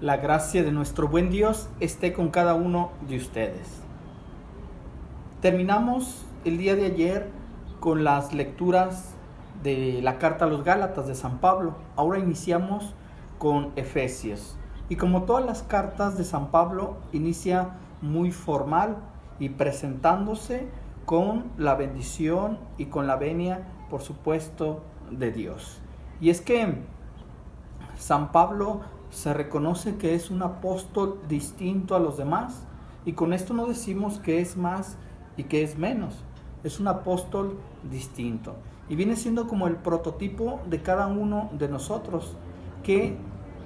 La gracia de nuestro buen Dios esté con cada uno de ustedes. Terminamos el día de ayer con las lecturas de la carta a los Gálatas de San Pablo. Ahora iniciamos con Efesios. Y como todas las cartas de San Pablo, inicia muy formal y presentándose con la bendición y con la venia, por supuesto, de Dios. Y es que San Pablo se reconoce que es un apóstol distinto a los demás, y con esto no decimos que es más y que es menos. Es un apóstol distinto y viene siendo como el prototipo de cada uno de nosotros, que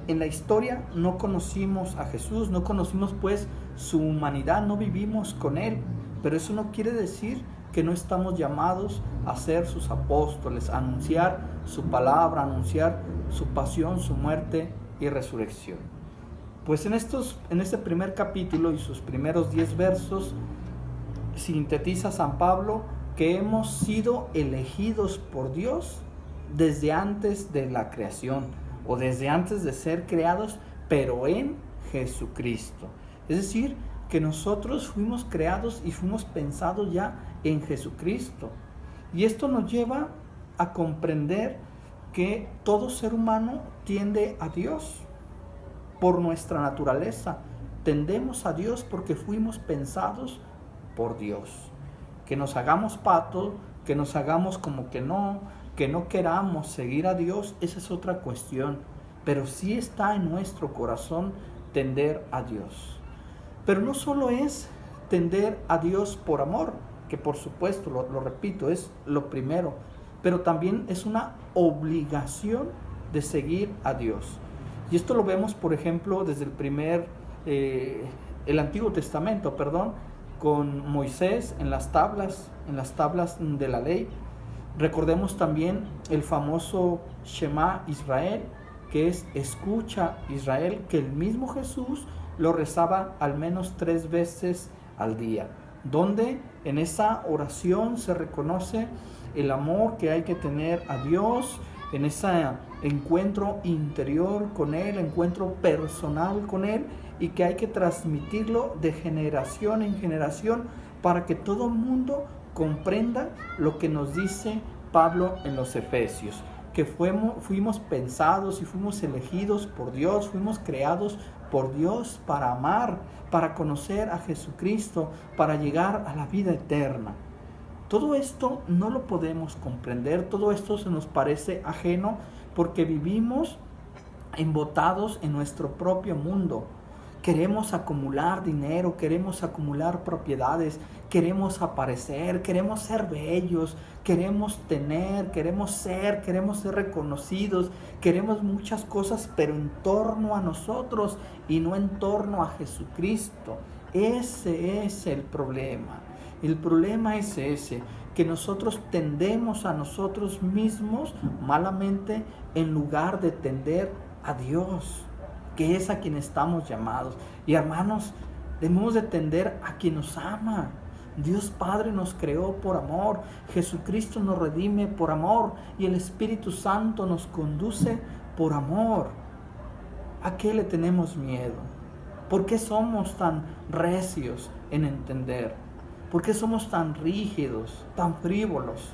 en la historia no conocimos a Jesús, no conocimos pues su humanidad, no vivimos con él, pero eso no quiere decir que no estamos llamados a ser sus apóstoles, a anunciar su palabra, a anunciar su pasión, su muerte y resurrección. Pues en este primer capítulo y sus primeros 10 versos sintetiza San Pablo que hemos sido elegidos por Dios desde antes de la creación o desde antes de ser creados, pero en Jesucristo. Es decir, que nosotros fuimos creados y fuimos pensados ya en Jesucristo. Y esto nos lleva a comprender que todo ser humano tiende a Dios por nuestra naturaleza. Tendemos a Dios porque fuimos pensados por Dios. Que nos hagamos pato, que nos hagamos como que no queramos seguir a Dios, esa es otra cuestión. Pero sí está en nuestro corazón tender a Dios. Pero no solo es tender a Dios por amor, que por supuesto, lo repito, es lo primero, pero también es una obligación de seguir a Dios. Y esto lo vemos, por ejemplo, desde el Antiguo Testamento, con Moisés en las tablas de la ley. Recordemos también el famoso Shema Israel, que es escucha Israel, que el mismo Jesús lo rezaba al menos 3 veces al día, donde en esa oración se reconoce el amor que hay que tener a Dios, en ese encuentro interior con Él, encuentro personal con Él, y que hay que transmitirlo de generación en generación para que todo el mundo comprenda lo que nos dice Pablo en los Efesios, que fuimos pensados y fuimos elegidos por Dios, fuimos creados por Dios para amar, para conocer a Jesucristo, para llegar a la vida eterna. Todo esto no lo podemos comprender, todo esto se nos parece ajeno porque vivimos embotados en nuestro propio mundo. Queremos acumular dinero, queremos acumular propiedades, queremos aparecer, queremos ser bellos, queremos tener, queremos ser reconocidos, queremos muchas cosas, pero en torno a nosotros y no en torno a Jesucristo. Ese es el problema. El problema es ese, que nosotros tendemos a nosotros mismos malamente en lugar de tender a Dios, que es a quien estamos llamados. Y hermanos, debemos de tender a quien nos ama. Dios Padre nos creó por amor, Jesucristo nos redime por amor y el Espíritu Santo nos conduce por amor. ¿A qué le tenemos miedo? ¿Por qué somos tan recios en entender? ¿Por qué somos tan rígidos, tan frívolos?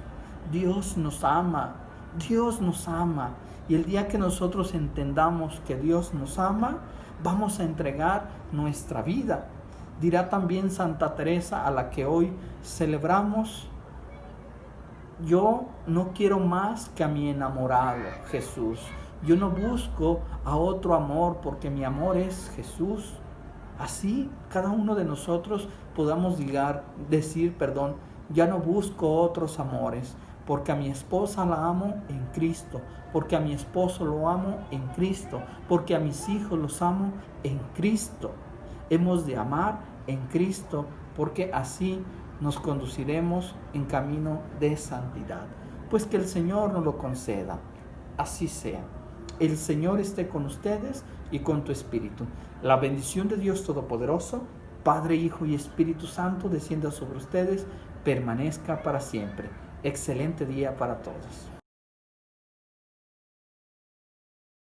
Dios nos ama, Dios nos ama. Y el día que nosotros entendamos que Dios nos ama, vamos a entregar nuestra vida. Dirá también Santa Teresa, a la que hoy celebramos: yo no quiero más que a mi enamorado, Jesús. Yo no busco a otro amor porque mi amor es Jesús. Así cada uno de nosotros podamos decir, ya no busco otros amores, porque a mi esposa la amo en Cristo, porque a mi esposo lo amo en Cristo, porque a mis hijos los amo en Cristo. Hemos de amar en Cristo, porque así nos conduciremos en camino de santidad. Pues que el Señor nos lo conceda, así sea. El Señor esté con ustedes y con tu espíritu. La bendición de Dios Todopoderoso, Padre, Hijo y Espíritu Santo, descienda sobre ustedes, permanezca para siempre. Excelente día para todos.